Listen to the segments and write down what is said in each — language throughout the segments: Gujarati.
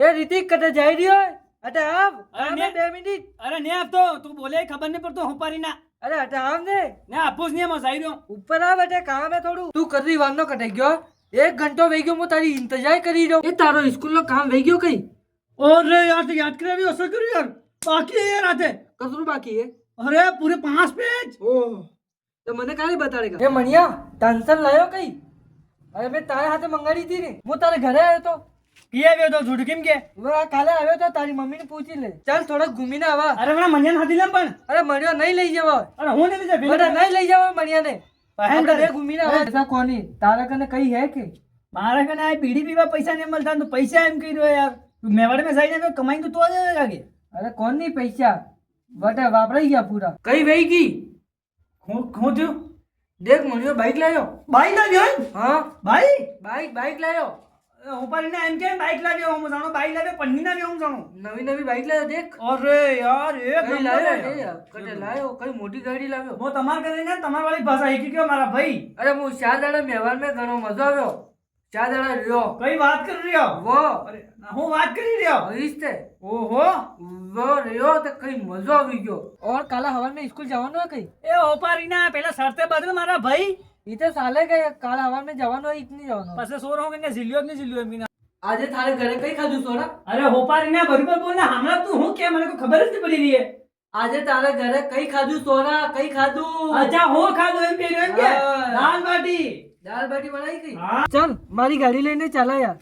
એ રીતિક કટે જઈ રહ્યો અટે આવ અરે આવ ને. 2 મિનિટ અરે ને આપતો તું બોલે ખબર નહીં પડતો હોપારી ના અરે અટે આવ ને ને આપું જ નહીં એમાં જઈ રહ્યો ઉપર આવ અટે કામ હે થોડું તું કરી વારનો કટે ગયો 1 ઘંટો વઈ ગયો હું તારી ઇંતજાર કરી રહ્યો એ તારો સ્કૂલ નો કામ વઈ ગયો કઈ અરે યાર તો યાદ કરાવ્યો હશે કર્યું યાર બાકી है यार आते કસરું બાકી હે अरे पूरे 5 पेज ઓહ તો મને કાલે બતાડેગા એ મણિયા ટેન્શન લાયો કઈ અરે મેં તારા હાથે મંગાડી હતી ને હું તારે ઘરે આવ્યો તો ये આવ્યો તો झूठ કેમ કે હવે આ કાલે આવ્યો તો તારી મમ્મીને પૂછી લે ચાલ થોડોક ઘૂમીને આવા અરે મને મંજન હાથી લેમ પણ અરે મણિયો નહીં લઈ જવા અરે હું નહીં જા બેટા નહીં લઈ જવા મણિયાને પહેન આપણે બે ઘૂમીને આવા ऐसा કોની તારા કને કઈ હે કે મારા કને આ બીડી પીવા પૈસા નહીં મળતા તો પૈસા એમ કહી રહ્યો યાર તું મેવાડ में જઈને કમાઈ તો જ લાગે અરે કોણ ની પૈસા વટા વાપરાઈ ગયા પૂરા કઈ વહી ગઈ હું થયું દેખ મણિયો બાઈક લાયો બાઈક લાવ્યો હા બાઈક બાઈક લાયો ઉપાડીને એમ કે બાઈક લાવ્યો હું જાણો બાઈક લાવ્યો પન્ની લાવ્યો હું જાણો નવી બાઈક લાયો દેખ અરે યાર એક કઈ નંબર લાયો છે. કટે લાયો કઈ મોટી ગાડી લાવ્યો હું તમાર કરીને તમાર વાળી ભાષા શીખી ગયો મારા ભાઈ અરે હું 4 દાડા મેવાડ મેં ઘણો મજો આવ્યો 4 દાડા રહ્યો કઈ વાત કરી રહ્યો વો અરે હું વાત કરી રહ્યો હરીશતે ઓહો વો રહ્યો તો કઈ મજો આવી ગયો ઓર કાલે હવાર में स्कूल જવાનું હે કઈ એ ઓપારીના પેલા શરતે બદલ મારા ભાઈ ઈ તો સાલે કે કાલે હવાર में જવાનું હોય ઇતની જવાનું પછી સોર હું કે ઝીલ્યો કે ઝીલ્યો એમ આજે તારે ઘરે કઈ ખાધું સોડા અરે હોપારીના બરોબર બોલ ને હમણાં તું હું કે મને કોઈ ખબર જ નહીં પડી રહી હે આજે તારે ઘરે કઈ ખાધું સોડા કઈ ખાધું અચ્છા હો ખાધું એમ કે એમ કે હા. દાલ બાટી દાળ બાટી બનાવી ગઈ હા. ચાલ મારી ગાડી લઈને ચાલા યાર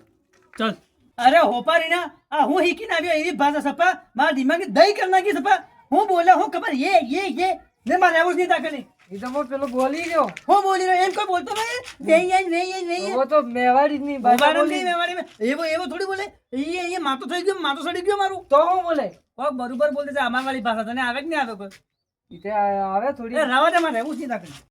ચલ અરે હોપારીના આ હું હીકીને આવ્યો એવી ભાષા સપા મારા દિમાગે દહીં કરી નાખી સપા હું બોલે હું ખબર ये ને મારે આવું જ નહીં તાકલી ઈ તો હું પેલો બોલી ગયો હું બોલી રહ્યો એમ કોઈ બોલતો નહીં वो तो मेवाड़ी ની ભાષા બોલી એવો થોડી બોલે એ માતો થઈ ગયો માતો સડી ગયો મારું તો હું બોલે કોક બરોબર બોલતે છે અમાર વાળી ભાષા તને આવે કે નહીં આવે કોઈ ઈતે આવે થોડી એ રાવા દે મારે એવું જ નહીં તાકલી